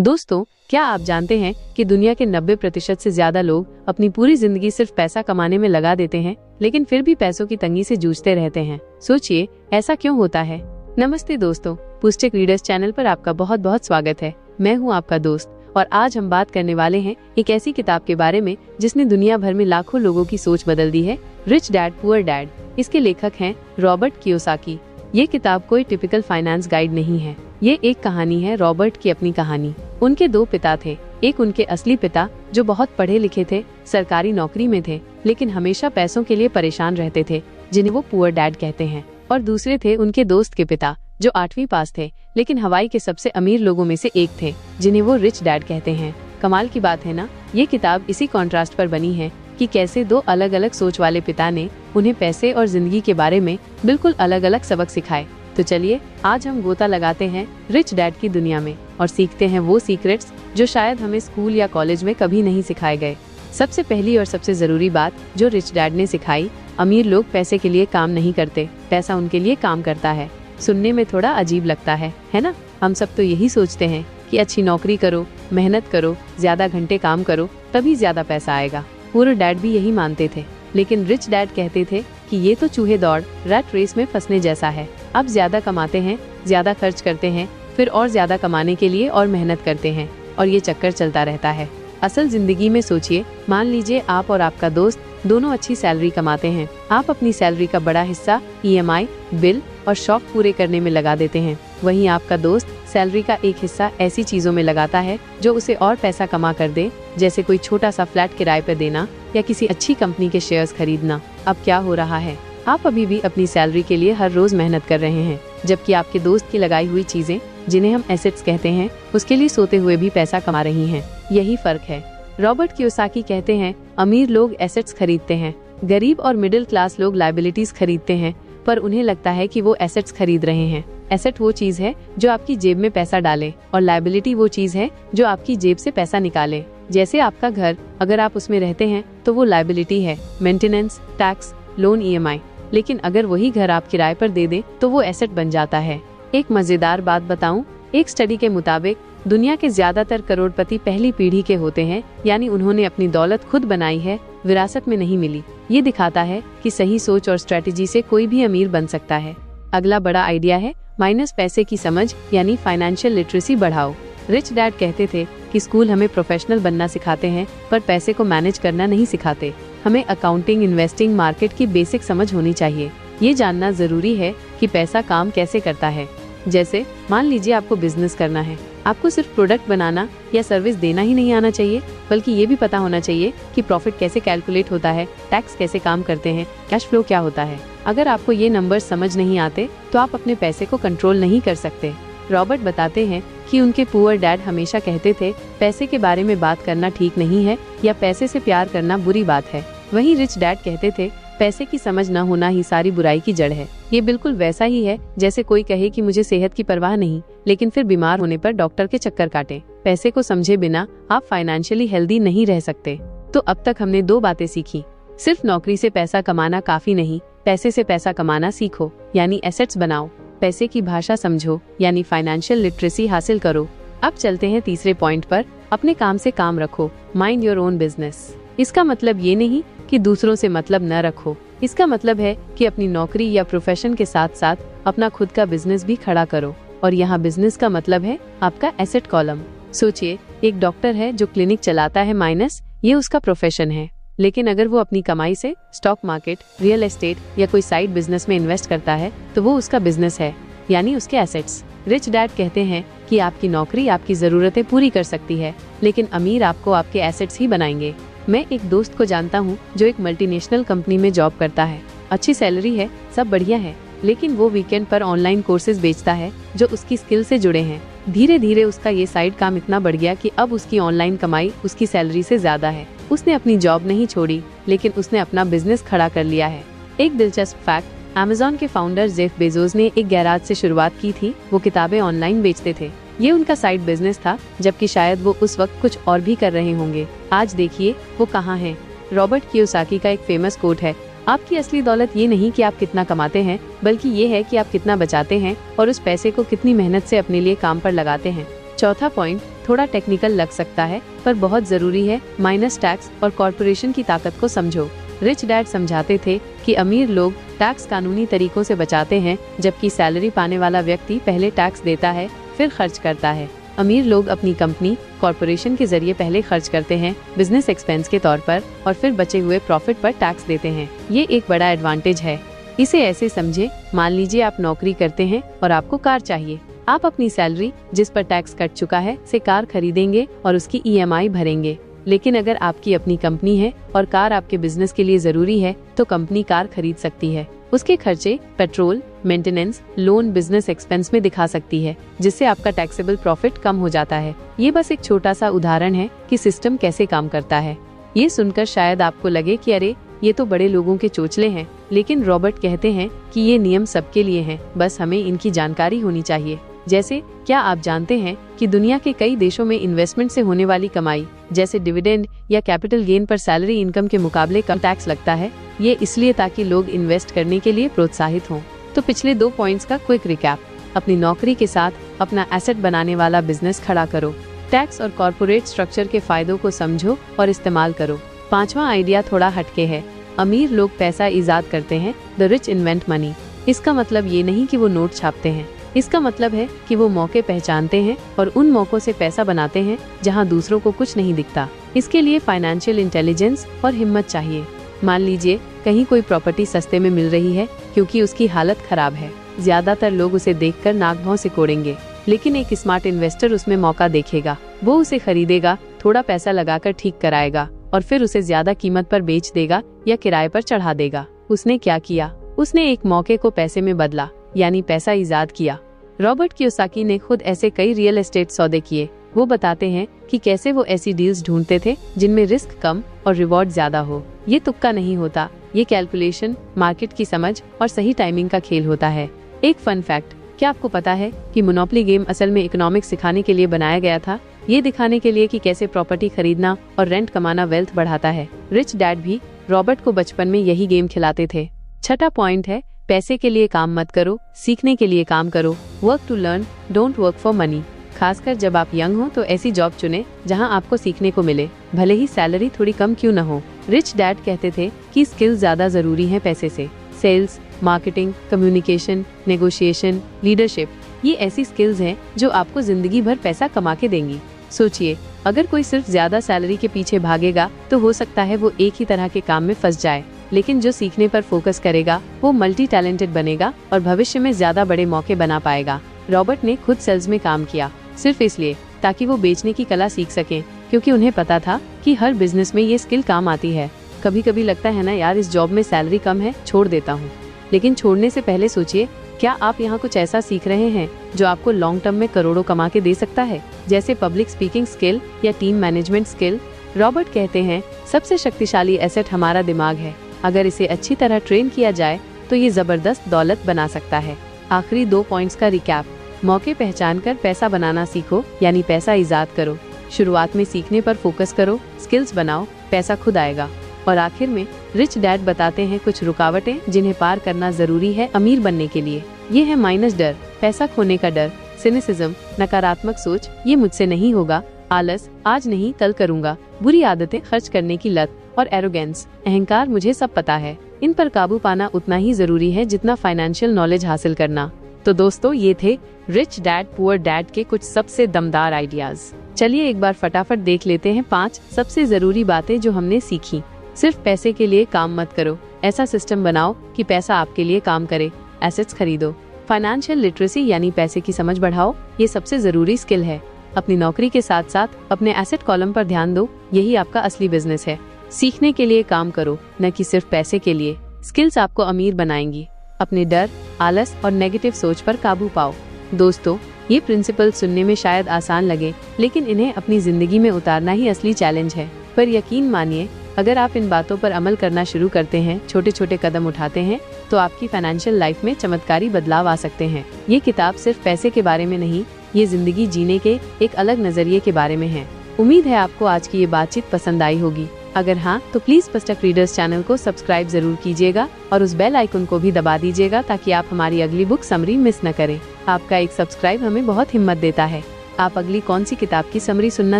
दोस्तों, क्या आप जानते हैं कि दुनिया के 90% से ज्यादा लोग अपनी पूरी जिंदगी सिर्फ पैसा कमाने में लगा देते हैं, लेकिन फिर भी पैसों की तंगी से जूझते रहते हैं। सोचिए, ऐसा क्यों होता है? नमस्ते दोस्तों, पुस्टेक रीडर्स चैनल पर आपका बहुत बहुत स्वागत है। मैं हूं आपका दोस्त और आज हम बात करने वाले हैं एक ऐसी किताब के बारे में जिसने दुनिया भर में लाखों लोगों की सोच बदल दी है, रिच डैड पुअर डैड। इसके लेखक हैं रॉबर्ट कियोसाकी। ये किताब कोई टिपिकल फाइनेंस गाइड नहीं है, ये एक कहानी है, रॉबर्ट की अपनी कहानी। उनके दो पिता थे, एक उनके असली पिता जो बहुत पढ़े लिखे थे, सरकारी नौकरी में थे, लेकिन हमेशा पैसों के लिए परेशान रहते थे, जिन्हें वो पुअर डैड कहते हैं। और दूसरे थे उनके दोस्त के पिता जो 8वीं पास थे, लेकिन हवाई के सबसे अमीर लोगों में से एक थे, जिन्हें वो रिच डैड कहते हैं। कमाल की बात है ना, ये किताब इसी कॉन्ट्रास्ट पर बनी है कि कैसे दो अलग अलग सोच वाले पिता ने उन्हें पैसे और जिंदगी के बारे में बिल्कुल अलग अलग सबक सिखाए। तो चलिए आज हम गोता लगाते हैं रिच डैड की दुनिया में और सीखते हैं वो सीक्रेट्स जो शायद हमें स्कूल या कॉलेज में कभी नहीं सिखाए गए। सबसे पहली और सबसे जरूरी बात जो रिच डैड ने सिखाई, अमीर लोग पैसे के लिए काम नहीं करते, पैसा उनके लिए काम करता है। सुनने में थोड़ा अजीब लगता है ना? हम सब तो यही सोचते हैं कि अच्छी नौकरी करो, मेहनत करो, ज्यादा घंटे काम करो, तभी ज्यादा पैसा आएगा। पुअर डैड भी यही मानते थे, लेकिन रिच डैड कहते थे कि ये तो चूहे दौड़ रैट रेस में फंसने जैसा है। अब ज्यादा कमाते हैं, ज्यादा खर्च करते हैं, फिर और ज्यादा कमाने के लिए और मेहनत करते हैं, और ये चक्कर चलता रहता है। असल जिंदगी में सोचिए, मान लीजिए आप और आपका दोस्त दोनों अच्छी सैलरी कमाते हैं। आप अपनी सैलरी का बड़ा हिस्सा EMI, बिल और शौक पूरे करने में लगा देते हैं। वहीं आपका दोस्त सैलरी का एक हिस्सा ऐसी चीजों में लगाता है जो उसे और पैसा कमा कर दे, जैसे कोई छोटा सा फ्लैट किराए पर देना या किसी अच्छी कंपनी के शेयर्स खरीदना। अब क्या हो रहा है? आप अभी भी अपनी सैलरी के लिए हर रोज मेहनत कर रहे हैं, जबकि आपके दोस्त की लगाई हुई चीजें, जिन्हें हम एसेट्स कहते हैं, उसके लिए सोते हुए भी पैसा कमा रही हैं। यही फर्क है। रॉबर्ट कियोसाकी कहते हैं, अमीर लोग एसेट्स खरीदते हैं, गरीब और मिडिल क्लास लोग लायबिलिटीज खरीदते हैं, पर उन्हें लगता है कि वो एसेट्स खरीद रहे हैं। एसेट वो चीज है जो आपकी जेब में पैसा डाले, और लायबिलिटी वो चीज है जो आपकी जेब से पैसा निकाले। जैसे आपका घर, अगर आप उसमें रहते हैं तो वो लायबिलिटी है, मेंटेनेंस, टैक्स, लोन, EMI। लेकिन अगर वही घर आप किराए पर दे दे तो वो एसेट बन जाता है। एक मजेदार बात बताऊं, एक स्टडी के मुताबिक दुनिया के ज्यादातर करोड़पति पहली पीढ़ी के होते हैं, यानी उन्होंने अपनी दौलत खुद बनाई है, विरासत में नहीं मिली। ये दिखाता है कि सही सोच और स्ट्रेटेजी से कोई भी अमीर बन सकता है। अगला बड़ा आइडिया है माइनस पैसे की समझ, यानी फाइनेंशियल लिटरेसी बढ़ाओ। रिच डैड कहते थे कि स्कूल हमें प्रोफेशनल बनना सिखाते हैं, पर पैसे को मैनेज करना नहीं सिखाते। हमें अकाउंटिंग, इन्वेस्टिंग, मार्केट की बेसिक समझ होनी चाहिए। ये जानना जरूरी है कि पैसा काम कैसे करता है। जैसे मान लीजिए आपको बिजनेस करना है, आपको सिर्फ प्रोडक्ट बनाना या सर्विस देना ही नहीं आना चाहिए, बल्कि ये भी पता होना चाहिए कि प्रॉफिट कैसे कैलकुलेट होता है, टैक्स कैसे काम करते हैं, कैश फ्लो क्या होता है। अगर आपको ये नंबर्स समझ नहीं आते तो आप अपने पैसे को कंट्रोल नहीं कर सकते। रॉबर्ट बताते हैं कि उनके पुअर डैड हमेशा कहते थे, पैसे के बारे में बात करना ठीक नहीं है, या पैसे से प्यार करना बुरी बात है। वहीं रिच डैड कहते थे, पैसे की समझ न होना ही सारी बुराई की जड़ है। ये बिल्कुल वैसा ही है जैसे कोई कहे कि मुझे सेहत की परवाह नहीं, लेकिन फिर बीमार होने पर डॉक्टर के चक्कर काटे। पैसे को समझे बिना आप फाइनेंशियली हेल्दी नहीं रह सकते। तो अब तक हमने दो बातें सीखी। सिर्फ नौकरी से पैसा कमाना काफी नहीं, पैसे से पैसा कमाना सीखो, यानी एसेट्स बनाओ। पैसे की भाषा समझो, यानी फाइनेंशियल लिटरेसी हासिल करो। अब चलते हैं तीसरे पॉइंट पर, अपने काम से काम रखो, माइंड योर ओन बिजनेस। इसका मतलब ये नहीं कि दूसरों से मतलब न रखो, इसका मतलब है कि अपनी नौकरी या प्रोफेशन के साथ साथ अपना खुद का बिजनेस भी खड़ा करो। और यहाँ बिजनेस का मतलब है आपका एसेट कॉलम। सोचिए, एक डॉक्टर है जो क्लिनिक चलाता है, माइनस ये उसका प्रोफेशन है, लेकिन अगर वो अपनी कमाई से स्टॉक मार्केट, रियल एस्टेट या कोई साइड बिजनेस में इन्वेस्ट करता है तो वो उसका बिजनेस है, यानी उसके एसेट्स। रिच डैड कहते हैं कि आपकी नौकरी आपकी जरूरतें पूरी कर सकती है, लेकिन अमीर आपको आपके एसेट्स ही बनाएंगे। मैं एक दोस्त को जानता हूँ जो एक मल्टीनेशनल कंपनी में जॉब करता है, अच्छी सैलरी है, सब बढ़िया है, लेकिन वो वीकेंड पर ऑनलाइन कोर्सेज बेचता है जो उसकी स्किल से जुड़े हैं। धीरे धीरे उसका ये साइड काम इतना बढ़ गया कि अब उसकी ऑनलाइन कमाई उसकी सैलरी से ज्यादा है। उसने अपनी जॉब नहीं छोड़ी, लेकिन उसने अपना बिजनेस खड़ा कर लिया है। एक दिलचस्प फैक्ट, अमेज़न के फाउंडर जेफ बेजोस ने एक गैराज से शुरुआत की थी। वो किताबें ऑनलाइन बेचते थे, ये उनका साइड बिजनेस था, जबकि शायद वो उस वक्त कुछ और भी कर रहे होंगे। आज देखिए वो कहाँ हैं। रॉबर्ट कियोसाकी का एक फेमस कोट है, आपकी असली दौलत ये नहीं कि आप कितना कमाते हैं, बल्कि ये है कि आप कितना बचाते हैं और उस पैसे को कितनी मेहनत से अपने लिए काम पर लगाते हैं। चौथा पॉइंट, थोड़ा टेक्निकल लग सकता है पर बहुत जरूरी है। माइनस टैक्स और कॉर्पोरेशन की ताकत को समझो। रिच डैड समझाते थे कि अमीर लोग टैक्स कानूनी तरीकों से बचाते हैं, जबकि सैलरी पाने वाला व्यक्ति पहले टैक्स देता है फिर खर्च करता है। अमीर लोग अपनी कंपनी कॉर्पोरेशन के जरिए पहले खर्च करते हैं बिजनेस एक्सपेंस के तौर पर और फिर बचे हुए प्रॉफिट पर टैक्स देते हैं। ये एक बड़ा एडवांटेज है। इसे ऐसे समझे, मान लीजिए आप नौकरी करते हैं और आपको कार चाहिए। आप अपनी सैलरी जिस पर टैक्स कट चुका है से कार खरीदेंगे और उसकी EMI भरेंगे। लेकिन अगर आपकी अपनी कंपनी है और कार आपके बिजनेस के लिए जरूरी है तो कंपनी कार खरीद सकती है। उसके खर्चे petrol, maintenance, loan business expense में दिखा सकती है, जिससे आपका टैक्सेबल प्रॉफिट कम हो जाता है। ये बस एक छोटा सा उदाहरण है कि सिस्टम कैसे काम करता है। ये सुनकर शायद आपको लगे कि अरे ये तो बड़े लोगों के चोचले हैं, लेकिन रॉबर्ट कहते हैं कि ये नियम सबके लिए हैं, बस हमें इनकी जानकारी होनी चाहिए। जैसे क्या आप जानते हैं कि दुनिया के कई देशों में इन्वेस्टमेंट से होने वाली कमाई जैसे डिविडेंड या कैपिटल गेन पर सैलरी इनकम के मुकाबले कम टैक्स लगता है। ये इसलिए ताकि लोग इन्वेस्ट करने के लिए प्रोत्साहित हों। तो पिछले 2 पॉइंट्स का क्विक रिकैप। अपनी नौकरी के साथ अपना एसेट बनाने वाला बिजनेस खड़ा करो। टैक्स और कॉर्पोरेट स्ट्रक्चर के फायदों को समझो और इस्तेमाल करो। 5वां आइडिया थोड़ा हटके है। अमीर लोग पैसा ईजाद करते हैं, द रिच इन्वेंट मनी। इसका मतलब ये नहीं कि वो नोट छापते हैं, इसका मतलब है कि वो मौके पहचानते हैं और उन मौकों से पैसा बनाते हैं जहां दूसरों को कुछ नहीं दिखता। इसके लिए फाइनेंशियल इंटेलिजेंस और हिम्मत चाहिए। मान लीजिए कहीं कोई प्रॉपर्टी सस्ते में मिल रही है क्योंकि उसकी हालत खराब है। ज्यादातर लोग उसे देखकर नाक भौं सिकोड़ेंगे, लेकिन एक स्मार्ट इन्वेस्टर उसमें मौका देखेगा। वो उसे खरीदेगा, थोड़ा पैसा लगाकर ठीक कराएगा और फिर उसे ज्यादा कीमत पर बेच देगा या किराए पर चढ़ा देगा। उसने क्या किया? उसने एक मौके को पैसे में बदला, यानी पैसा ईजाद किया। रॉबर्ट कियोसाकी ने खुद ऐसे कई रियल एस्टेट सौदे किए। वो बताते हैं कि कैसे वो ऐसी डील्स ढूंढते थे जिनमें रिस्क कम और रिवॉर्ड ज्यादा हो। ये तुक्का नहीं होता, ये कैलकुलेशन, मार्केट की समझ और सही टाइमिंग का खेल होता है। एक फन फैक्ट, क्या आपको पता है कि मोनोपोली गेम असल में इकोनॉमिक्स सिखाने के लिए बनाया गया था? ये दिखाने के लिए कि कैसे प्रॉपर्टी खरीदना और रेंट कमाना वेल्थ बढ़ाता है। रिच डैड भी रॉबर्ट को बचपन में यही गेम खिलाते थे। 6वां पॉइंट है, पैसे के लिए काम मत करो, सीखने के लिए काम करो। Work to learn, don't work for money. खासकर जब आप यंग हो तो ऐसी जॉब चुने जहां आपको सीखने को मिले, भले ही सैलरी थोड़ी कम क्यों न हो। रिच डैड कहते थे कि स्किल ज्यादा जरूरी है पैसे से। Sales, marketing, communication, negotiation, leadership, ये ऐसी स्किल्स हैं जो आपको जिंदगी भर पैसा कमा के देंगी। सोचिए, अगर कोई सिर्फ ज्यादा सैलरी के पीछे भागेगा तो हो सकता है वो एक ही तरह के काम में फंस जाए, लेकिन जो सीखने पर फोकस करेगा वो मल्टी टैलेंटेड बनेगा और भविष्य में ज्यादा बड़े मौके बना पाएगा। रॉबर्ट ने खुद सेल्स में काम किया, सिर्फ इसलिए ताकि वो बेचने की कला सीख सकें, क्योंकि उन्हें पता था कि हर बिजनेस में ये स्किल काम आती है। कभी कभी लगता है ना यार, इस जॉब में सैलरी कम है, छोड़ देता हूँ। लेकिन छोड़ने से पहले सोचिए, क्या आप यहाँ कुछ ऐसा सीख रहे हैं जो आपको लॉन्ग टर्म में करोड़ों कमा के दे सकता है, जैसे पब्लिक स्पीकिंग स्किल या टीम मैनेजमेंट स्किल। रॉबर्ट कहते हैं, सबसे शक्तिशाली एसेट हमारा दिमाग है। अगर इसे अच्छी तरह ट्रेन किया जाए तो ये जबरदस्त दौलत बना सकता है। आखिरी 2 पॉइंट्स का रिकैप। मौके पहचान कर पैसा बनाना सीखो, यानी पैसा ईजाद करो। शुरुआत में सीखने पर फोकस करो, स्किल्स बनाओ, पैसा खुद आएगा। और आखिर में रिच डैड बताते हैं कुछ रुकावटें जिन्हें पार करना जरूरी है अमीर बनने के लिए। ये है माइनस डर, पैसा खोने का डर, सिनिसिज्म, नकारात्मक सोच, ये मुझसे नहीं होगा, आलस, आज नहीं कल करूँगा, बुरी आदतें, खर्च करने की लत और एरोगेंस, अहंकार, मुझे सब पता है। इन पर काबू पाना उतना ही जरूरी है जितना फाइनेंशियल नॉलेज हासिल करना। तो दोस्तों, ये थे रिच डैड पुअर डैड के कुछ सबसे दमदार आइडियाज। चलिए एक बार फटाफट देख लेते हैं 5 सबसे जरूरी बातें जो हमने सीखी। सिर्फ पैसे के लिए काम मत करो, ऐसा सिस्टम बनाओ कि पैसा आपके लिए काम करे। एसेट्स खरीदो। फाइनेंशियल लिटरेसी यानी पैसे की समझ बढ़ाओ, ये सबसे जरूरी स्किल है। अपनी नौकरी के साथ साथ अपने एसेट कॉलम पर ध्यान दो, यही आपका असली बिजनेस है। सीखने के लिए काम करो, न कि सिर्फ पैसे के लिए। स्किल्स आपको अमीर बनाएंगी। अपने डर, आलस और नेगेटिव सोच पर काबू पाओ। दोस्तों, ये प्रिंसिपल सुनने में शायद आसान लगे, लेकिन इन्हें अपनी जिंदगी में उतारना ही असली चैलेंज है। पर यकीन मानिए, अगर आप इन बातों पर अमल करना शुरू करते हैं, छोटे छोटे कदम उठाते हैं, तो आपकी फाइनेंशियल लाइफ में चमत्कारी बदलाव आ सकते हैं। ये किताब सिर्फ पैसे के बारे में नहीं, ये जिंदगी जीने के एक अलग नजरिए के बारे में है। उम्मीद है आपको आज की ये बातचीत पसंद आई होगी। अगर हाँ, तो प्लीज पुस्तक रीडर्स चैनल को सब्सक्राइब जरूर कीजिएगा और उस बेल आइकन को भी दबा दीजिएगा ताकि आप हमारी अगली बुक समरी मिस न करें। आपका एक सब्सक्राइब हमें बहुत हिम्मत देता है। आप अगली कौन सी किताब की समरी सुनना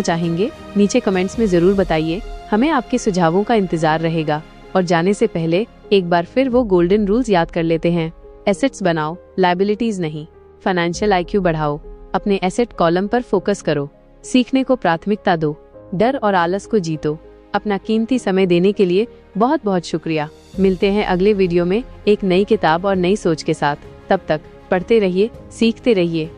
चाहेंगे? नीचे कमेंट्स में जरूर बताइए। हमें आपके सुझावों का इंतजार रहेगा। और जाने से पहले एक बार फिर वो गोल्डन रूल्स याद कर लेते हैं। एसेट्स बनाओ, लायबिलिटीज नहीं। फाइनेंशियल IQ बढ़ाओ, अपने एसेट कॉलम पर फोकस करो। सीखने को प्राथमिकता दो, डर और आलस को जीतो। अपना कीमती समय देने के लिए बहुत बहुत शुक्रिया। मिलते हैं अगले वीडियो में एक नई किताब और नई सोच के साथ। तब तक पढ़ते रहिए, सीखते रहिए।